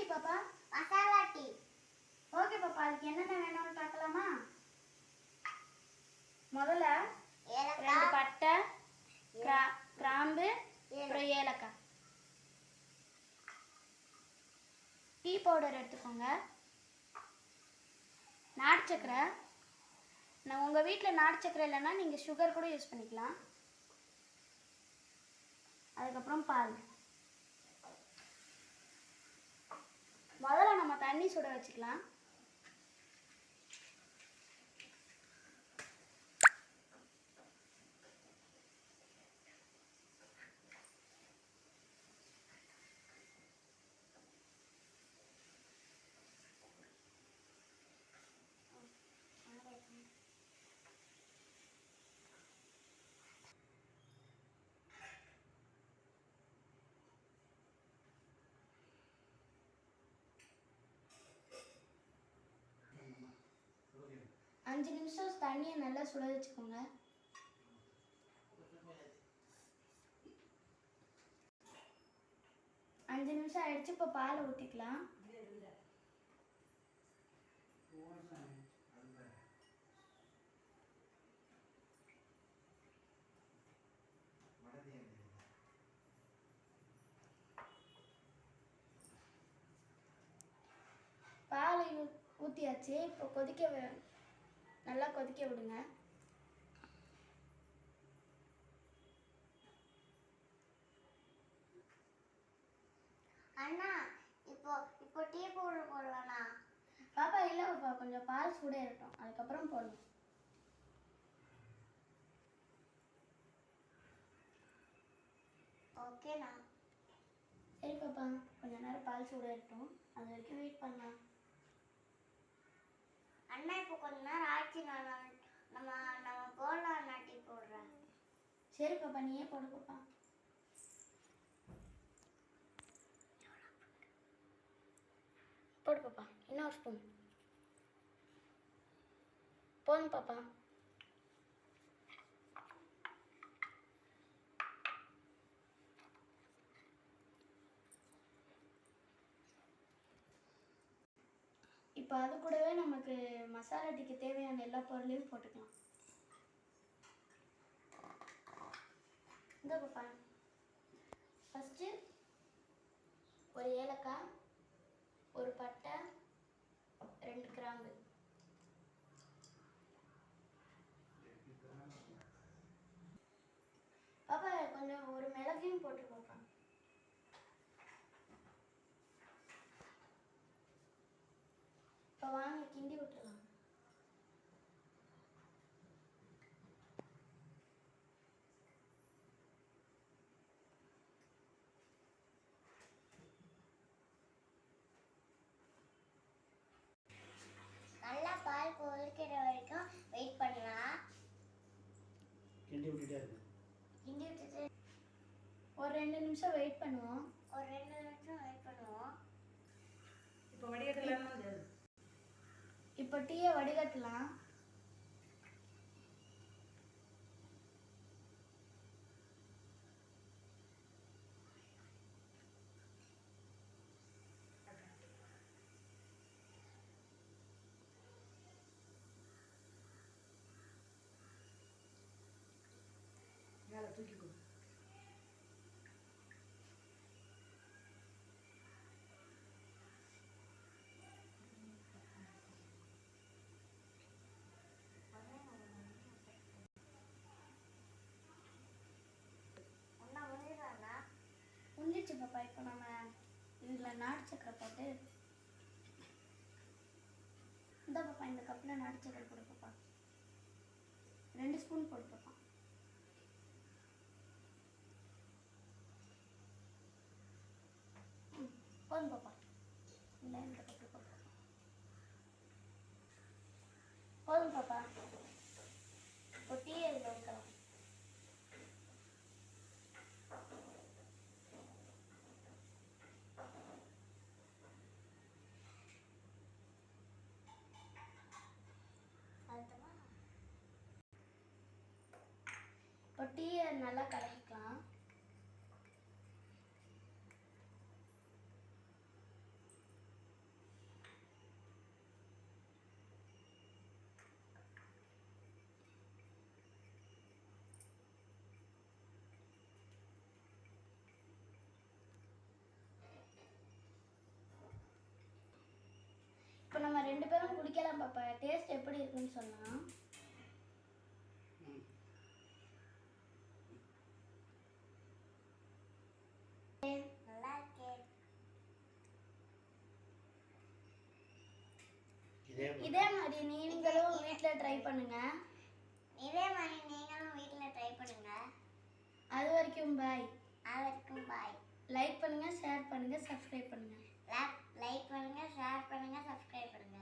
Tea பாப்பா? Masala tea. Okay பாப்பா, அதுக்கு என்னென்ன வேணும்னு பார்க்கலாமா? முதல்ல 2 பட்டை, கிராம்பு, அப்புறம் ஏலக்காய். டீ பவுடர் எடுத்துக்கோங்க. நாட்டு சக்கரை. நான் உங்கள் வீட்டில் நாட்டு சக்கரை இல்லைன்னா நீங்கள் சுகர் கூட யூஸ் பண்ணிக்கலாம். அதுக்கப்புறம் பால். முதல்ல நம்ம தண்ணி சுட வச்சுக்கலாம். அஞ்சு நிமிஷம் தண்ணியை நல்லா சுட வச்சுக்கோங்க. அஞ்சு நிமிஷம் ஆயிடுச்சு. இப்போ பாலை ஊற்றிக்கலாம். பாலை ஊற்றியாச்சு. இப்போ நல்லா கொதிக்க விடுங்க. அண்ணா, இப்போ டீ பவுடர் போடலாமா? பாப்பா இல்லை பாப்பா, கொஞ்சம் பால் சூட இருக்கட்டும், அதுக்கப்புறம் போடணும். ஓகேண்ணா. சரி பாப்பா, கொஞ்ச நேரம் பால் சூட இருக்கட்டும், அது வரைக்கும் வெயிட் பண்ணலாம். அண்ணா, இப்போ கொஞ்ச நேரம் ஆச்சு, நம்ம போடலாம். அண்ணா டீ போடுறேன். சரி பாப்பா, நீயே போடு பாப்பா. போடு பாப்பா, இன்னொரு ஸ்பூன் போதும் பாப்பா. இப்போ அது கூடவே நமக்கு மசாலா டீக்கு தேவையான எல்லா பொருளையும் போட்டுக்கலாம். இந்த பாப்பா, ஃபஸ்ட்டு ஒரு ஏலக்காய், ஒரு பட்டை, 2 கிராம்பு. பாப்பா கொஞ்சம் ஒரு மிளகையும் போட்டு பாப்பா. இப்போ வாங்க கிண்டி விட்டுலாம். நல்லா பால் கொதிக்கிற வரைக்கும் வெயிட் பண்ணலாம். கிண்டி விட்டுட்டு ஒரு 2 நிமிஷம் வெயிட் பண்ணுவோம். இப்போ வடிகட்டலாமா? இப்போ டீயை வடிகட்டலாம். மேலே தூக்கிக்கோ. முடிஞ்சிச்சு பாப்பா. இப்போ நம்ம இதில் நாட்டு சக்கரை போட்டு இந்த பாப்பா, இந்த கப்பில் நாட்டு சக்கரை போடு பாப்பா. 2 ஸ்பூன் போடு பாப்பா. போதும் பாப்பா. இல்லை, இந்த கப்பில் போடு பாப்பா. போதும் பாப்பா. இப்போ டீயை இதில் வைக்கலாம். இப்போ டீயை நல்லா கலக்கிக்கலாம். தான் பாப்பா, டேஸ்ட் எப்படி இருக்குன்னு சொன்னா. நல்லா இருக்கே. இதே மாதிரி நீங்களும் வீட்டில் ட்ரை பண்ணுங்க. இதே மாதிரி நீங்களும் வீட்டில் ட்ரை பண்ணுங்க. அது வரைக்கும் பாய். அது வரைக்கும் பாய். லைக் பண்ணுங்க, ஷேர் பண்ணுங்க, சப்ஸ்கிரைப் பண்ணுங்க. லைக் பண்ணுங்க, ஷேர் பண்ணுங்க, சப்ஸ்கிரைப் பண்ணுங்க.